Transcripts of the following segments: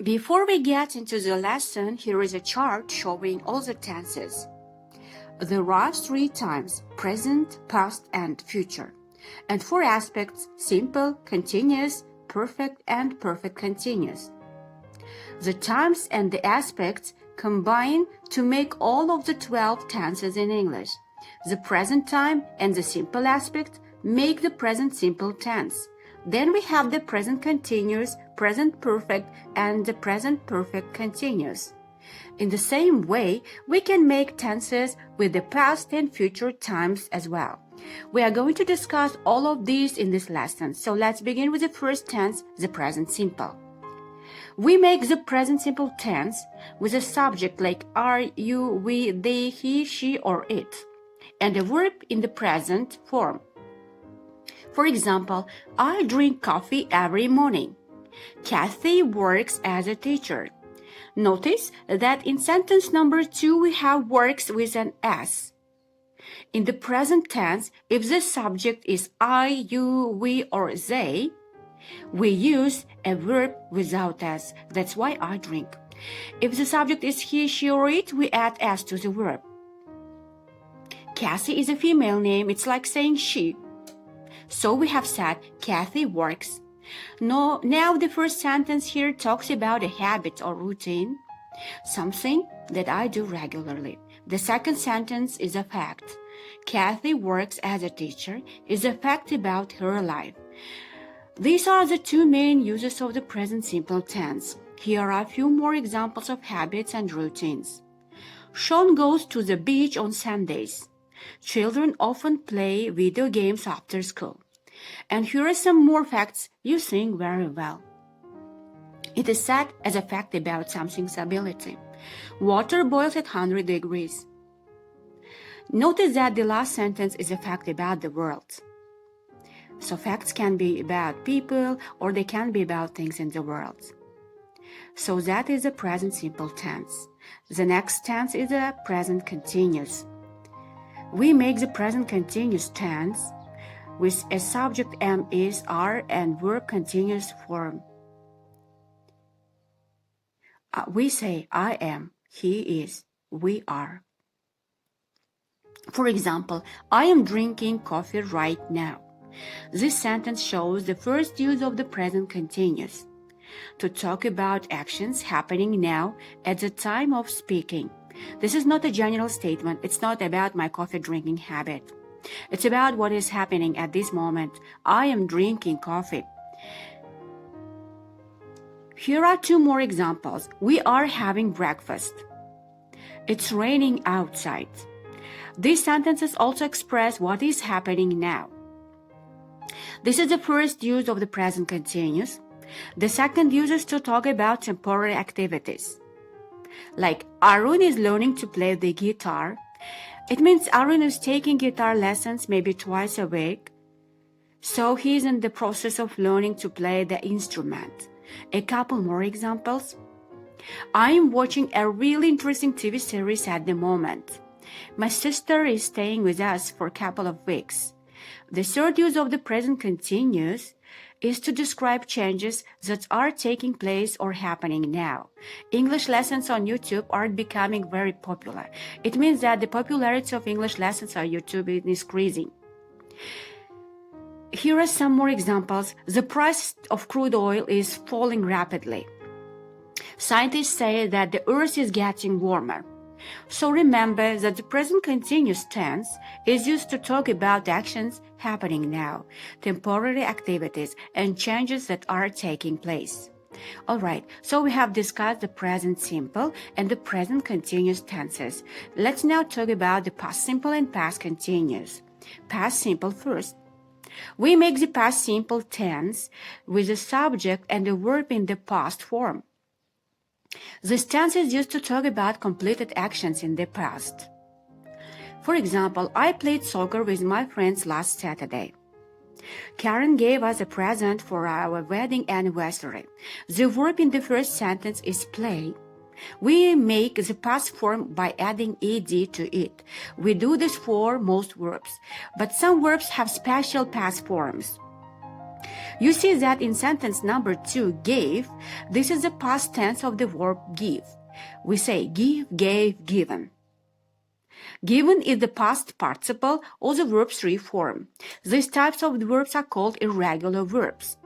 Before we get into the lesson, here is a chart showing all the tenses. There are 3 times: present, past, and future. And 4 aspects: simple, continuous, perfect, and perfect continuous. The times and the aspects combine to make all of the 12 tenses in English. The present time and the simple aspect make the present simple tense. Then we have the present continuous, present perfect, and the present perfect continuous. In the same way, we can make tenses with the past and future times as well. We are going to discuss all of these in this lesson. So let's begin with the first tense, the present simple. We make the present simple tense with a subject like are, you, we, they, he, she, or it, and a verb in the present form. For example, I drink coffee every morning. Kathy works as a teacher. Notice that in sentence number 2 we have works with an S. In the present tense, if the subject is I, you, we, or they, we use a verb without S. That's why I drink. If the subject is he, she, or it, we add S to the verb. Cassie is a female name. It's like saying she. So we have said Kathy works. Now the first sentence here talks about a habit or routine, something that I do regularly. The second sentence is a fact. Kathy works as a teacher is a fact about her life. These are the 2 main uses of the present simple tense. Here are a few more examples of habits and routines. Sean goes to the beach on Sundays. Children often play video games after school. And here are some more facts you sing very well. It is said as a fact about something's ability. Water boils at 100 degrees. Notice that the last sentence is a fact about the world. So facts can be about people or they can be about things in the world. So that is the present simple tense. The next tense is the present continuous. We make the present continuous tense with a subject am, is, are, and verb continuous form. We say I am, he is, we are. For example, I am drinking coffee right now. This sentence shows the first use of the present continuous to talk about actions happening now at the time of speaking. This is not a general statement. It's not about my coffee drinking habit. It's about what is happening at this moment. I am drinking coffee. Here are 2 more examples. We are having breakfast. It's raining outside. These sentences also express what is happening now. This is the first use of the present continuous. The second use is to talk about temporary activities. Like Arun is learning to play the guitar. It means Arun is taking guitar lessons maybe twice a week. So he's in the process of learning to play the instrument. A couple more examples. I am watching a really interesting TV series at the moment. My sister is staying with us for a couple of weeks. The third use of the present continuous is to describe changes that are taking place or happening now. English lessons on YouTube are becoming very popular. It means that the popularity of English lessons on YouTube is increasing. Here are some more examples. The price of crude oil is falling rapidly. Scientists say that the Earth is getting warmer. So remember that the present continuous tense is used to talk about actions happening now, temporary activities, and changes that are taking place. Alright, so we have discussed the present simple and the present continuous tenses. Let's now talk about the past simple and past continuous. Past simple first. We make the past simple tense with a subject and a verb in the past form. This tense is used to talk about completed actions in the past. For example, I played soccer with my friends last Saturday. Karen gave us a present for our wedding anniversary. The verb in the first sentence is play. We make the past form by adding ed to it. We do this for most verbs, but some verbs have special past forms. You see that in sentence number 2, gave, this is the past tense of the verb give. We say give, gave, given. Given is the past participle of the verb 3 form. These types of verbs are called irregular verbs.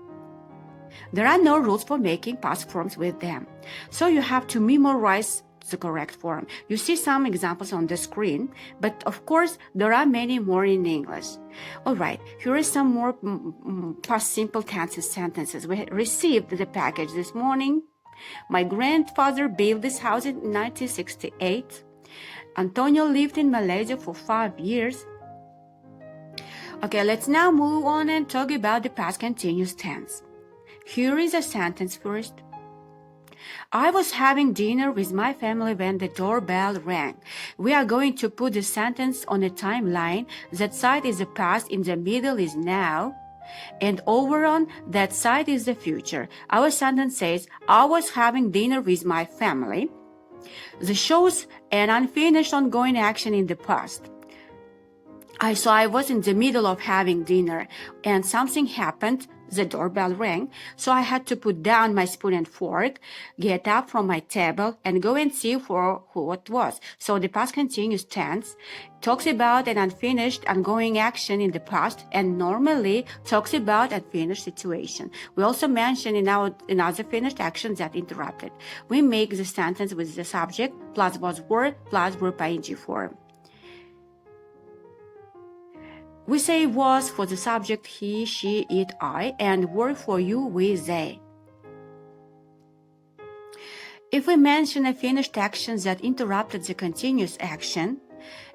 There are no rules for making past forms with them, so you have to memorize the correct form. You see some examples on the screen, but of course there are many more in English. Alright, here is some more past simple tenses sentences. We received the package this morning. My grandfather built this house in 1968. Antonio lived in Malaysia for 5 years. Okay, let's now move on and talk about the past continuous tense. Here is a sentence first. I was having dinner with my family when the doorbell rang. We are going to put the sentence on a timeline. That side is the past, in the middle is now, and over on that side is the future. Our sentence says, I was having dinner with my family. This shows an unfinished ongoing action in the past. I was in the middle of having dinner and something happened. The doorbell rang, so I had to put down my spoon and fork, get up from my table, and go and see for who it was. So the past continuous tense talks about an unfinished ongoing action in the past and normally talks about unfinished situation. We also mention in other finished actions that interrupted. We make the sentence with the subject plus was word plus verb ing form. We say was for the subject he, she, it, I, and were for you, we, they. If we mention a finished action that interrupted the continuous action,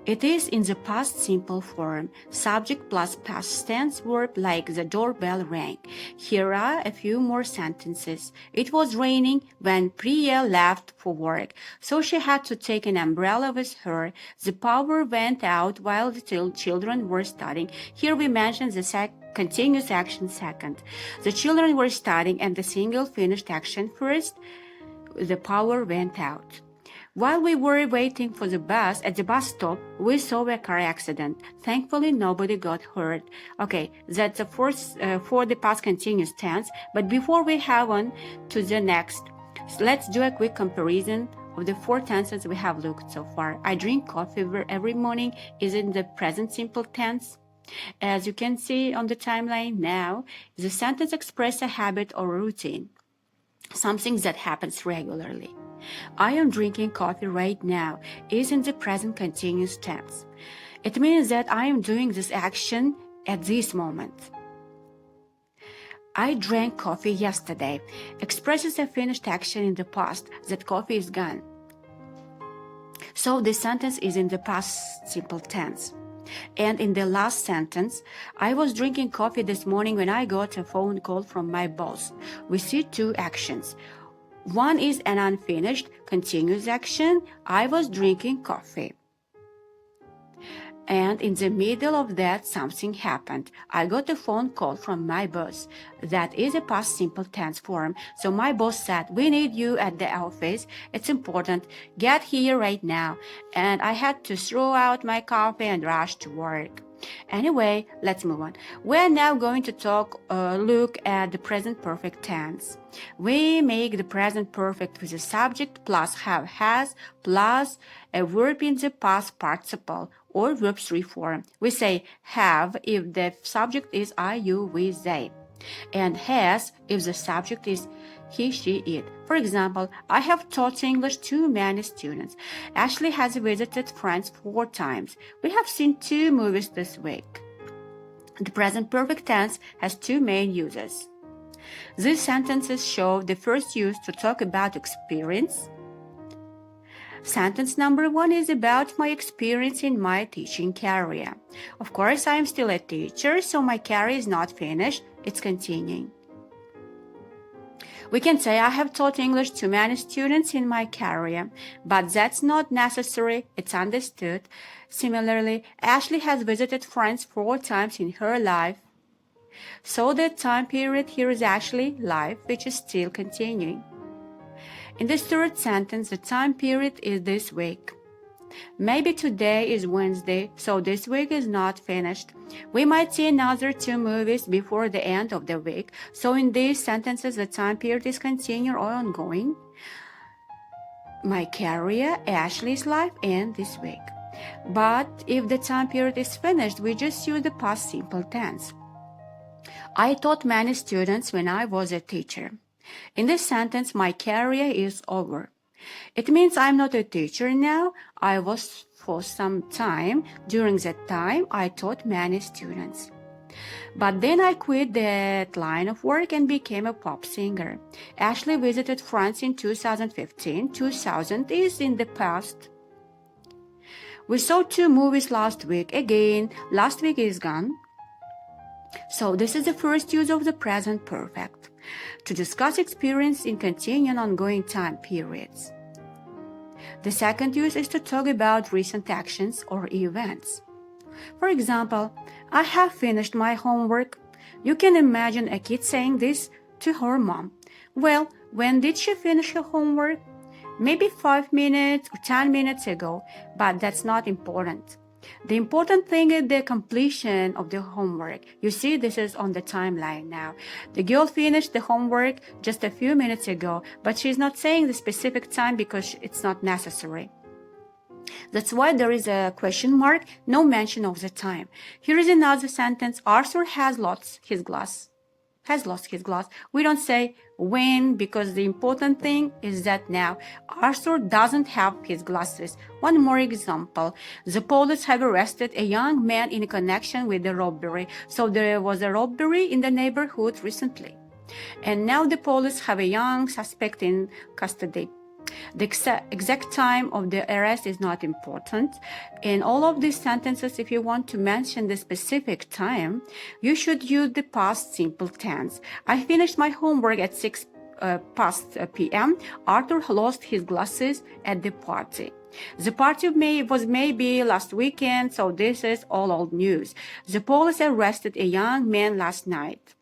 it is in the past simple form, subject plus past tense verb like the doorbell rang. Here are a few more sentences. It was raining when Priya left for work, so she had to take an umbrella with her. The power went out while the children were studying. Here we mention the continuous action second. The children were studying and the single finished action first. The power went out. While we were waiting for the bus at the bus stop, we saw a car accident. Thankfully, nobody got hurt. Okay, that's the first for the past continuous tense. But before we have on to the next, let's do a quick comparison of the 4 tenses we have looked so far. I drink coffee every morning is in the present simple tense. As you can see on the timeline now, the sentence expresses a habit or routine, something that happens regularly. I am drinking coffee right now is in the present continuous tense. It means that I am doing this action at this moment. I drank coffee yesterday expresses a finished action in the past, that coffee is gone. So the sentence is in the past simple tense. And in the last sentence, I was drinking coffee this morning when I got a phone call from my boss. We see 2 actions. One is an unfinished continuous action. I was drinking coffee. And in the middle of that, something happened. I got a phone call from my boss. That is a past simple tense form. So my boss said, we need you at the office. It's important. Get here right now. And I had to throw out my coffee and rush to work. Anyway, let's move on. We're now going to look at the present perfect tense. We make the present perfect with the subject plus have has plus a verb in the past participle or verb 3 form. We say have if the subject is I, you, we, they, and has if the subject is he, she, it. For example, I have taught English to many students. Ashley has visited France 4 times. We have seen 2 movies this week. The present perfect tense has 2 main uses. These sentences show the first use to talk about experience. Sentence number 1 is about my experience in my teaching career. Of course, I am still a teacher, so my career is not finished. It's continuing. We can say I have taught English to many students in my career, but that's not necessary. It's understood. Similarly, Ashley has visited France 4 times in her life. So the time period here is actually life, which is still continuing. In this third sentence, the time period is this week. Maybe today is Wednesday, so this week is not finished. We might see another 2 movies before the end of the week. So in these sentences, the time period is continuing or ongoing. My career, Ashley's life, and this week. But if the time period is finished, we just use the past simple tense. I taught many students when I was a teacher. In this sentence, my career is over. It means I'm not a teacher now. I was for some time. During that time, I taught many students. But then I quit that line of work and became a pop singer. Ashley visited France in 2015. 2000 is in the past. We saw 2 movies last week. Again, last week is gone. So this is the first use of the present perfect to discuss experience in continuing ongoing time periods. The second use is to talk about recent actions or events. For example, I have finished my homework. You can imagine a kid saying this to her mom. Well, when did she finish her homework? Maybe 5 minutes or 10 minutes ago, but that's not important. The important thing is the completion of the homework. You see, this is on the timeline now. The girl finished the homework just a few minutes ago, but she's not saying the specific time because it's not necessary. That's why there is a question mark, no mention of the time. Here is another sentence. Arthur has lost his glass. We don't say when because the important thing is that now Arthur doesn't have his glasses. One more example. The police have arrested a young man in connection with the robbery. So there was a robbery in the neighborhood recently. And now the police have a young suspect in custody. The exact time of the arrest is not important. In all of these sentences, if you want to mention the specific time, you should use the past simple tense. I finished my homework at 6 past p.m. Arthur lost his glasses at the party. The party was maybe last weekend, so this is all old news. The police arrested a young man last night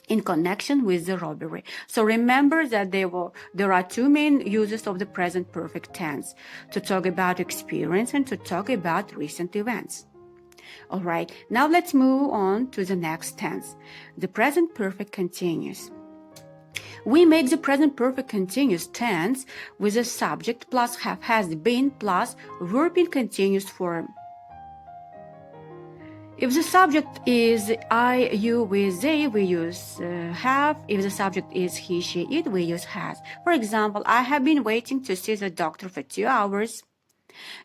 in connection with the robbery. So remember that there are 2 main uses of the present perfect tense, to talk about experience and to talk about recent events. All right, now let's move on to the next tense, the present perfect continuous. We make the present perfect continuous tense with a subject plus have, has been plus verb in continuous form. If the subject is I, you, we, they, we use have. If the subject is he, she, it, we use has. For example, I have been waiting to see the doctor for 2 hours.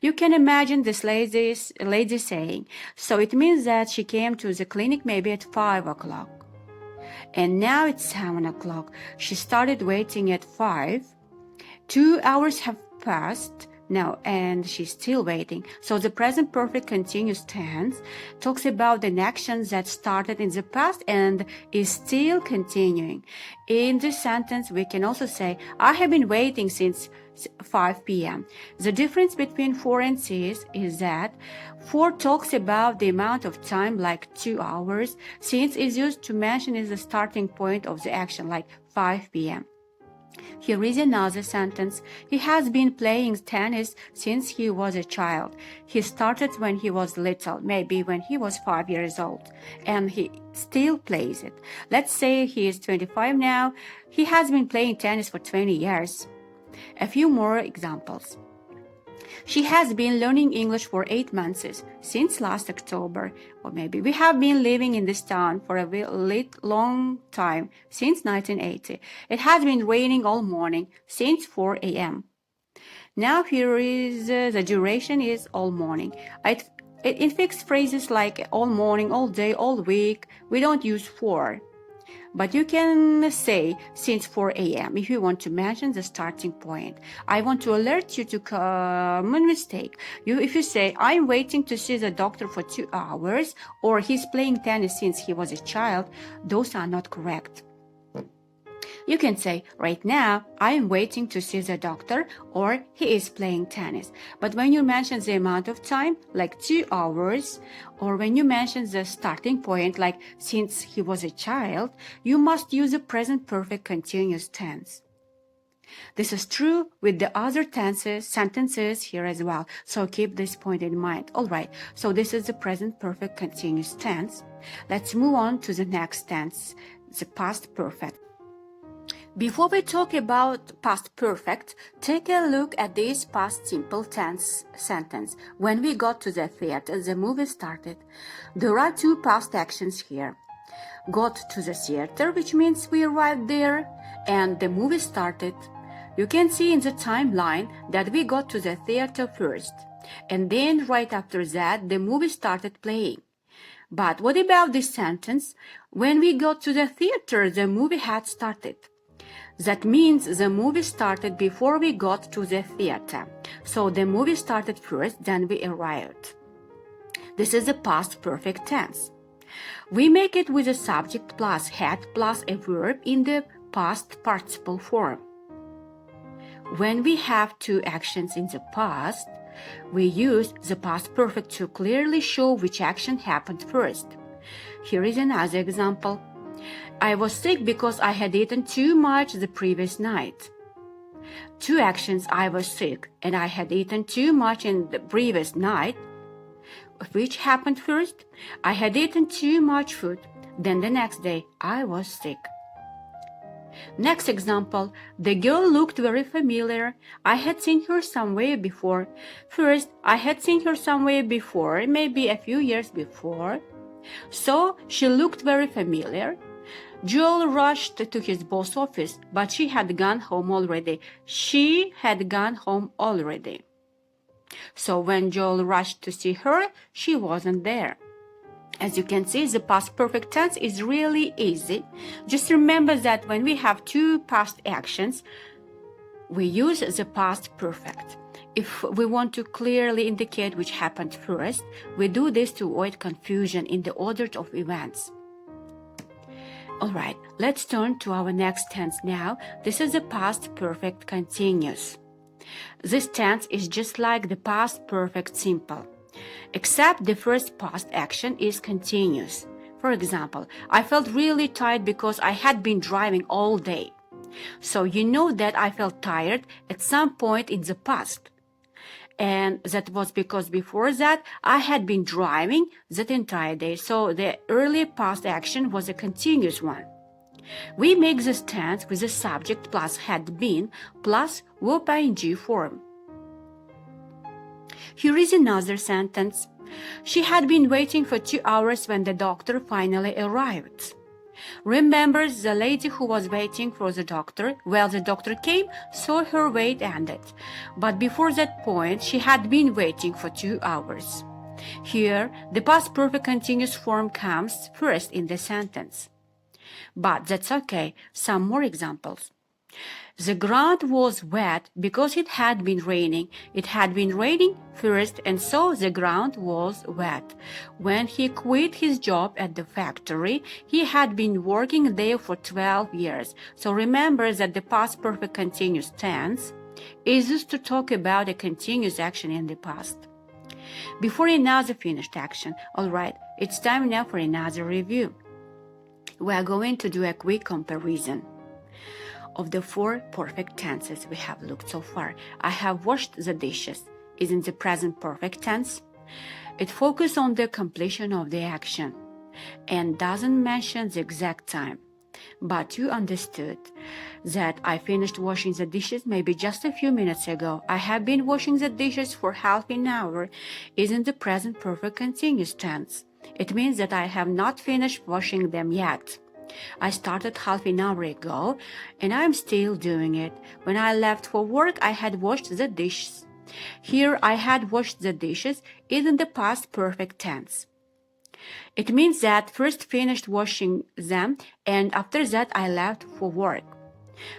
You can imagine this lady saying, so it means that she came to the clinic maybe at 5 o'clock. And now it's 7 o'clock. She started waiting at 5. 2 hours have passed. Now, and she's still waiting. So the present perfect continuous tense talks about the actions that started in the past and is still continuing. In this sentence, we can also say, I have been waiting since 5 p.m. The difference between for and since is that for talks about the amount of time, like 2 hours. Since is used to mention is the starting point of the action, like 5 p.m. Here is another sentence. He has been playing tennis since he was a child. He started when he was little, maybe when he was 5 years old, and he still plays it. Let's say he is 25 now. He has been playing tennis for 20 years. A few more examples. She has been learning English for 8 months, since last October. Or maybe we have been living in this town for a long time, since 1980. It has been raining all morning, since 4 a.m. Now here is the duration is all morning. In fixed phrases like all morning, all day, all week, we don't use for. But you can say since 4 a.m. if you want to mention the starting point. I want to alert you to common mistake. If you say, I'm waiting to see the doctor for 2 hours, or he's playing tennis since he was a child, those are not correct. You can say, right now, I am waiting to see the doctor, or he is playing tennis. But when you mention the amount of time, like 2 hours, or when you mention the starting point, like since he was a child, you must use the present perfect continuous tense. This is true with the other sentences here as well. So keep this point in mind. All right. So this is the present perfect continuous tense. Let's move on to the next tense, the past perfect. Before we talk about past perfect, take a look at this past simple tense sentence. When we got to the theater, the movie started. There are two past actions here. Got to the theater, which means we arrived there, and the movie started. You can see in the timeline that we got to the theater first, and then right after that, the movie started playing. But what about this sentence? When we got to the theater, the movie had started. That means the movie started before we got to the theater. So the movie started first, then we arrived. This is the past perfect tense. We make it with a subject plus had plus a verb in the past participle form. When we have two actions in the past, we use the past perfect to clearly show which action happened first. Here is another example. I was sick because I had eaten too much the previous night. Two actions, I was sick and I had eaten too much in the previous night. Which happened first? I had eaten too much food. Then the next day, I was sick. Next example, the girl looked very familiar. I had seen her somewhere before. First, I had seen her somewhere before, maybe a few years before. So, she looked very familiar. Joel rushed to his boss's office, but she had gone home already. She had gone home already. So when Joel rushed to see her, she wasn't there. As you can see, the past perfect tense is really easy. Just remember that when we have two past actions, we use the past perfect. If we want to clearly indicate which happened first, we do this to avoid confusion in the order of events. Alright, let's turn to our next tense now. This is the past perfect continuous. This tense is just like the past perfect simple, except the first past action is continuous. For example, I felt really tired because I had been driving all day. So you know that I felt tired at some point in the past. And that was because before that, I had been driving that entire day. So the early past action was a continuous one. We make this tense with the subject plus had been plus verb ing form. Here is another sentence. She had been waiting for 2 hours when the doctor finally arrived. Remember the lady who was waiting for the doctor? Well, the doctor came, so her wait ended. But before that point, she had been waiting for 2 hours. Here, the past perfect continuous form comes first in the sentence. But that's okay. Some more examples. The ground was wet because it had been raining. It had been raining first, and so the ground was wet. When he quit his job at the factory, he had been working there for 12 years. So remember that the past perfect continuous tense is used to talk about a continuous action in the past. Before another finished action, alright, it's time now for another review. We are going to do a quick comparison. Of the 4 perfect tenses we have looked so far, I have washed the dishes is in the present perfect tense. It focuses on the completion of the action and doesn't mention the exact time. But you understood that I finished washing the dishes maybe just a few minutes ago. I have been washing the dishes for half an hour is in the present perfect continuous tense. It means that I have not finished washing them yet. I started half an hour ago, and I'm still doing it. When I left for work, I had washed the dishes. Here, I had washed the dishes is in the past perfect tense. It means that first finished washing them, and after that, I left for work.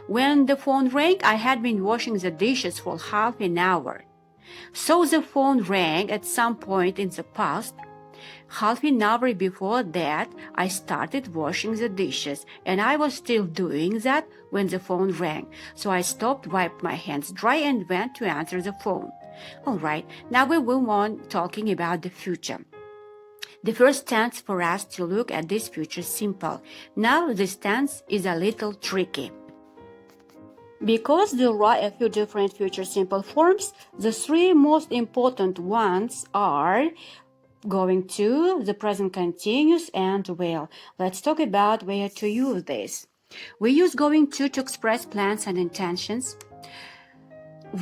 When the phone rang, I had been washing the dishes for half an hour. So the phone rang at some point in the past. Half an hour before that, I started washing the dishes, and I was still doing that when the phone rang. So I stopped, wiped my hands dry, and went to answer the phone. Alright, now we move on talking about the future. The first tense for us to look at this future simple. Now this tense is a little tricky. Because there are a few different future simple forms, the three most important ones are going to, the present continuous, and will. Let's talk about where to use this. We use going to express plans and intentions.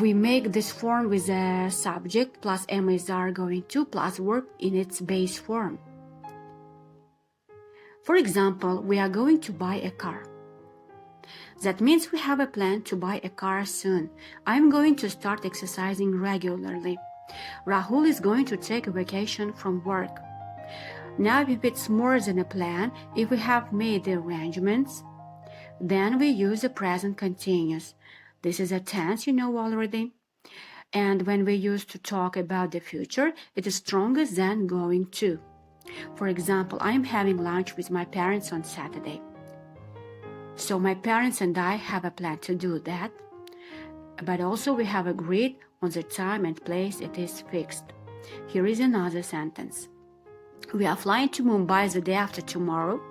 We make this form with a subject plus MSR going to plus verb in its base form. For example, we are going to buy a car. That means we have a plan to buy a car soon. I'm going to start exercising regularly. Rahul is going to take a vacation from work. Now, if it's more than a plan, if we have made the arrangements, then we use the present continuous. This is a tense you know already. And when we use to talk about the future, it is stronger than going to. For example, I am having lunch with my parents on Saturday. So my parents and I have a plan to do that. But also we have agreed on the time and place it is fixed. Here is another sentence. We are flying to Mumbai the day after tomorrow,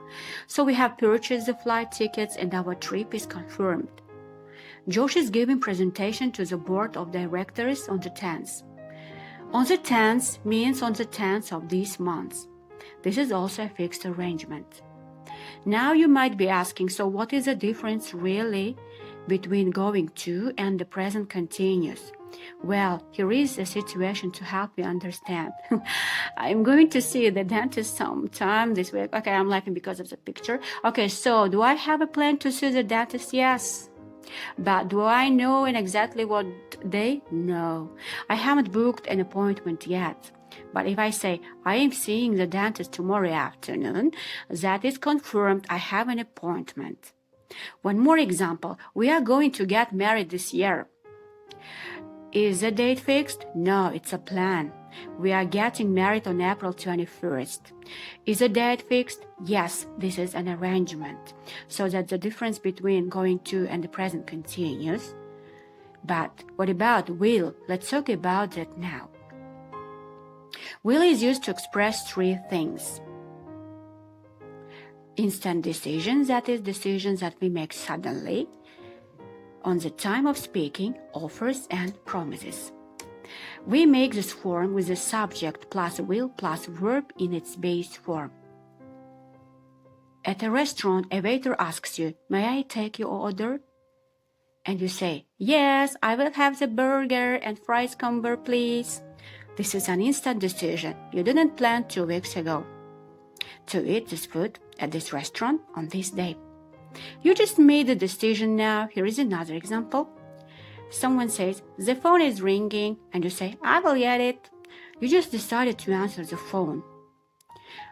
so we have purchased the flight tickets and our trip is confirmed. Josh is giving presentation to the board of directors on the 10th. On the 10th means on the 10th of this month. This is also a fixed arrangement. Now you might be asking, so what is the difference really between going to and the present continuous? Well, here is a situation to help you understand. I'm going to see the dentist sometime this week. Okay, I'm laughing because of the picture. Okay, so do I have a plan to see the dentist? Yes. But do I know in exactly what day? No. I haven't booked an appointment yet. But if I say, I am seeing the dentist tomorrow afternoon, that is confirmed I have an appointment. One more example. We are going to get married this year. Is the date fixed? No, it's a plan. We are getting married on April 21st. Is the date fixed? Yes, this is an arrangement. So that's the difference between going to and the present continuous. But what about will? Let's talk about that now. Will is used to express three things. Instant decisions, that is decisions that we make suddenly, on the time of speaking, offers and promises. We make this form with the subject plus will plus verb in its base form. At a restaurant, a waiter asks you, may I take your order? And you say, yes, I will have the burger and fries combo, please. This is an instant decision you didn't plan 2 weeks ago to eat this food at this restaurant on this day. You just made the decision now. Here is another example. Someone says, the phone is ringing, and you say, I will get it. You just decided to answer the phone.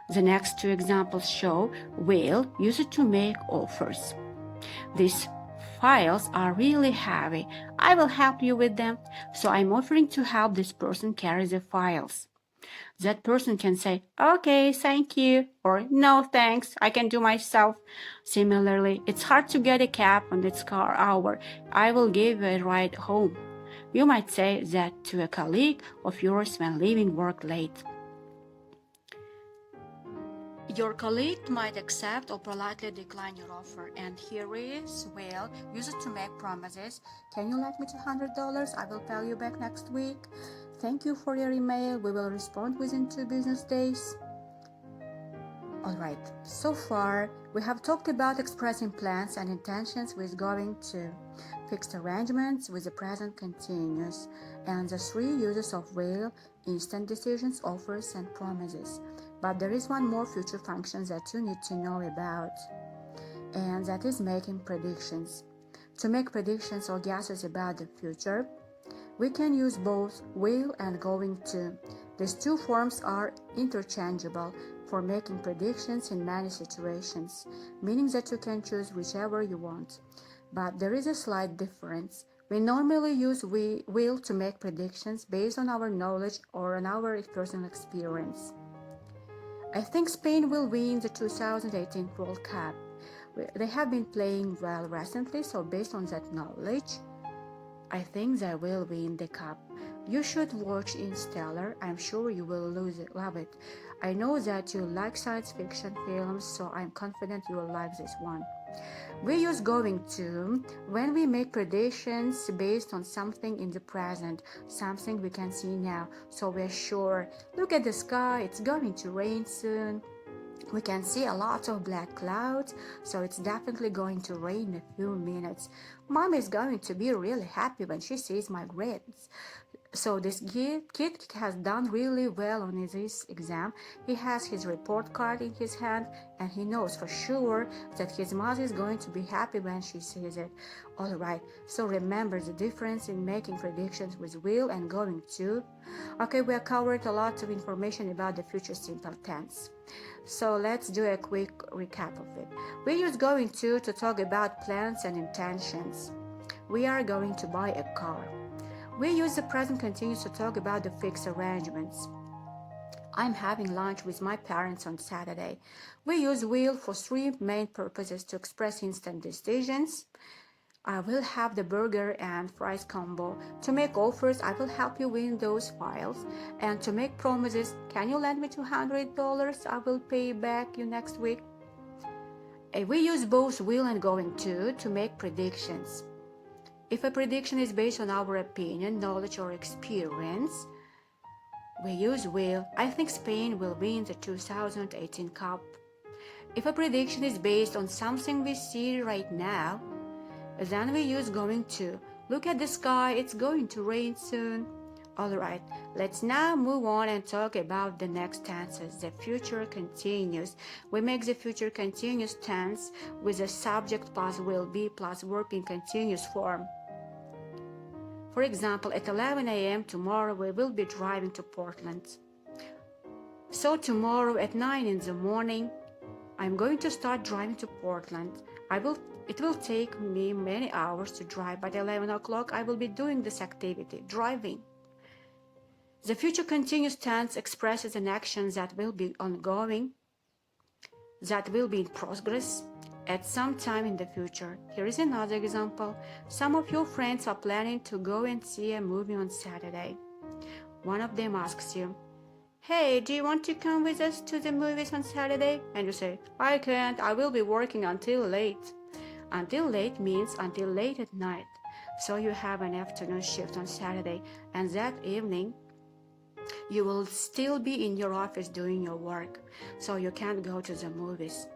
The next two examples show will used to make offers. These files are really heavy. I will help you with them. So I'm offering to help this person carry the files. That person can say, okay, thank you, or no, thanks, I can do myself. Similarly, it's hard to get a cab on its car hour. I will give you a ride home. You might say that to a colleague of yours when leaving work late. Your colleague might accept or politely decline your offer. And here is, well, use it to make promises. Can you lend me $200? I will pay you back next week. Thank you for your email. We will respond within 2 business days. Alright, so far we have talked about expressing plans and intentions with going to, fixed arrangements with the present continuous, and the 3 uses of will, instant decisions, offers, and promises. But there is one more future function that you need to know about, and that is making predictions. To make predictions or guesses about the future, we can use both will and going to. These 2 forms are interchangeable for making predictions in many situations, meaning that you can choose whichever you want. But there is a slight difference. We normally use will to make predictions based on our knowledge or on our personal experience. I think Spain will win the 2018 World Cup. They have been playing well recently, so based on that knowledge, I think they will win the cup. You should watch Interstellar. I'm sure you will love it. I know that you like science fiction films, so I'm confident you will like this one. We use going to when we make predictions based on something in the present, something we can see now. So we're sure, look at the sky, it's going to rain soon. We can see a lot of black clouds, so it's definitely going to rain in a few minutes. Mom is going to be really happy when she sees my grades. So this kid has done really well on his exam. He has his report card in his hand, and he knows for sure that his mother is going to be happy when she sees it. Alright, so remember the difference in making predictions with will and going to. Okay, we have covered a lot of information about the future simple tense. So let's do a quick recap of it. We use going to talk about plans and intentions. We are going to buy a car. We use the present continuous to talk about the fixed arrangements. I'm having lunch with my parents on Saturday. We use will for three main purposes: to express instant decisions. I will have the burger and fries combo. To make offers, I will help you win those files. And to make promises, can you lend me $200? I will pay back you next week. We use both will and going to make predictions. If a prediction is based on our opinion, knowledge, or experience, we use will. I think Spain will win the 2018 Cup. If a prediction is based on something we see right now, then we use going to. Look at the sky, it's going to rain soon. Alright, let's now move on and talk about the next tenses, the future continuous. We make the future continuous tense with the subject plus will be plus verb in continuous form. For example, at 11 a.m. tomorrow we will be driving to Portland. So tomorrow at 9 in the morning, I'm going to start driving to Portland. It will take me many hours to drive, but at 11 o'clock I will be doing this activity, driving. The future continuous tense expresses an action that will be ongoing, that will be in progress at some time in the future. Here is another example. Some of your friends are planning to go and see a movie on Saturday. One of them asks you, "Hey, do you want to come with us to the movies on Saturday?" And you say, "I can't, I will be working until late." Until late means until late at night. So you have an afternoon shift on Saturday, and that evening you will still be in your office doing your work, so you can't go to the movies.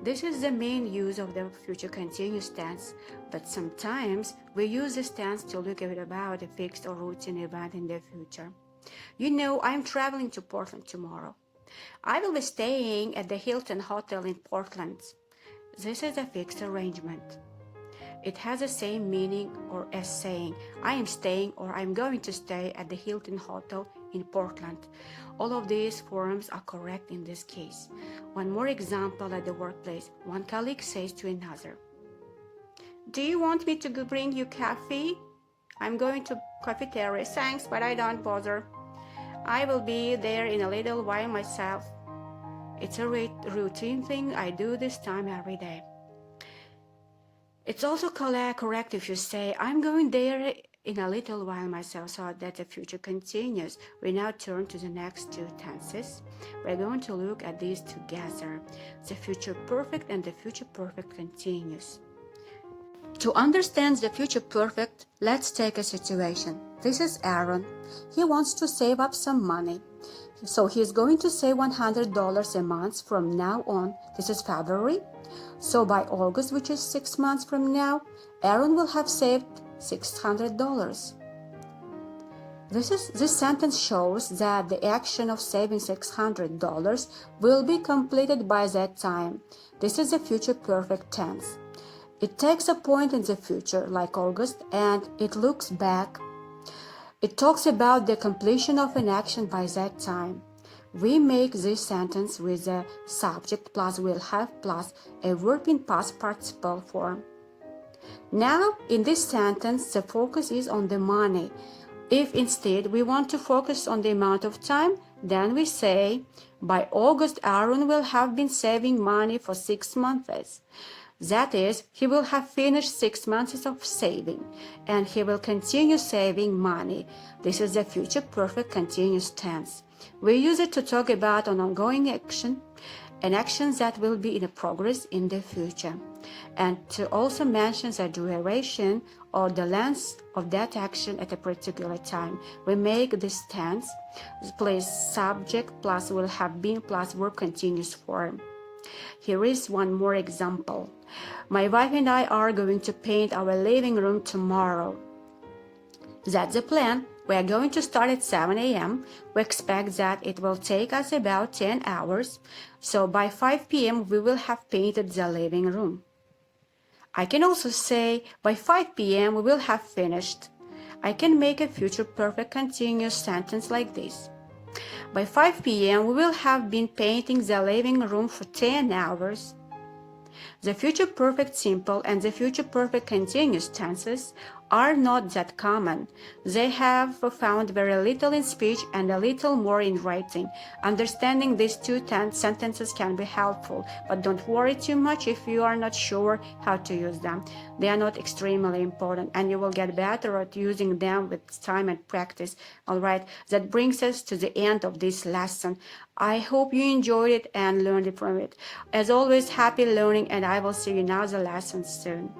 This is the main use of the future continuous tense, but sometimes we use this tense to look about a fixed or routine event in the future. You know, I'm traveling to Portland tomorrow. I will be staying at the Hilton Hotel in Portland. This is a fixed arrangement. It has the same meaning or as saying, I am staying or I'm going to stay at the Hilton Hotel in Portland. All of these forms are correct in this case. One more example at the workplace. One colleague says to another, "Do you want me to bring you coffee? I'm going to cafeteria. Thanks, but I don't bother. I will be there in a little while myself. It's a routine thing I do this time every day." It's also correct if you say, "I'm going there in a little while myself," so that the future continues. We now turn to the next two tenses. We're going to look at these together, the future perfect and the future perfect continuous. To understand the future perfect, let's take a situation. This is Aaron. He wants to save up some money. So he's going to save $100 a month from now on. This is February. So by August, which is 6 months from now, Aaron will have saved $600. This sentence shows that the action of saving $600 will be completed by that time. This is the future perfect tense. It takes a point in the future, like August, and it looks back. It talks about the completion of an action by that time. We make this sentence with the subject plus will have plus a verb in past participle form. Now, in this sentence, the focus is on the money. If instead we want to focus on the amount of time, then we say, by August, Aaron will have been saving money for 6 months. That is, he will have finished 6 months of saving, and he will continue saving money. This is the future perfect continuous tense. We use it to talk about an ongoing action, and actions that will be in progress in the future. And to also mention the duration or the length of that action at a particular time. We make this tense place subject plus will have been plus verb continuous form. Here is one more example. My wife and I are going to paint our living room tomorrow. That's the plan. We are going to start at 7 a.m. We expect that it will take us about 10 hours. So by 5 p.m. we will have painted the living room. I can also say by 5 p.m. we will have finished. I can make a future perfect continuous sentence like this. By 5 p.m. we will have been painting the living room for 10 hours. The future perfect simple and the future perfect continuous tenses are not that common. They have found very little in speech and a little more in writing. Understanding these two sentences can be helpful, but don't worry too much if you are not sure how to use them. They are not extremely important, and you will get better at using them with time and practice. Alright, that brings us to the end of this lesson. I hope you enjoyed it and learned from it. As always, happy learning, and I will see you in other lessons soon.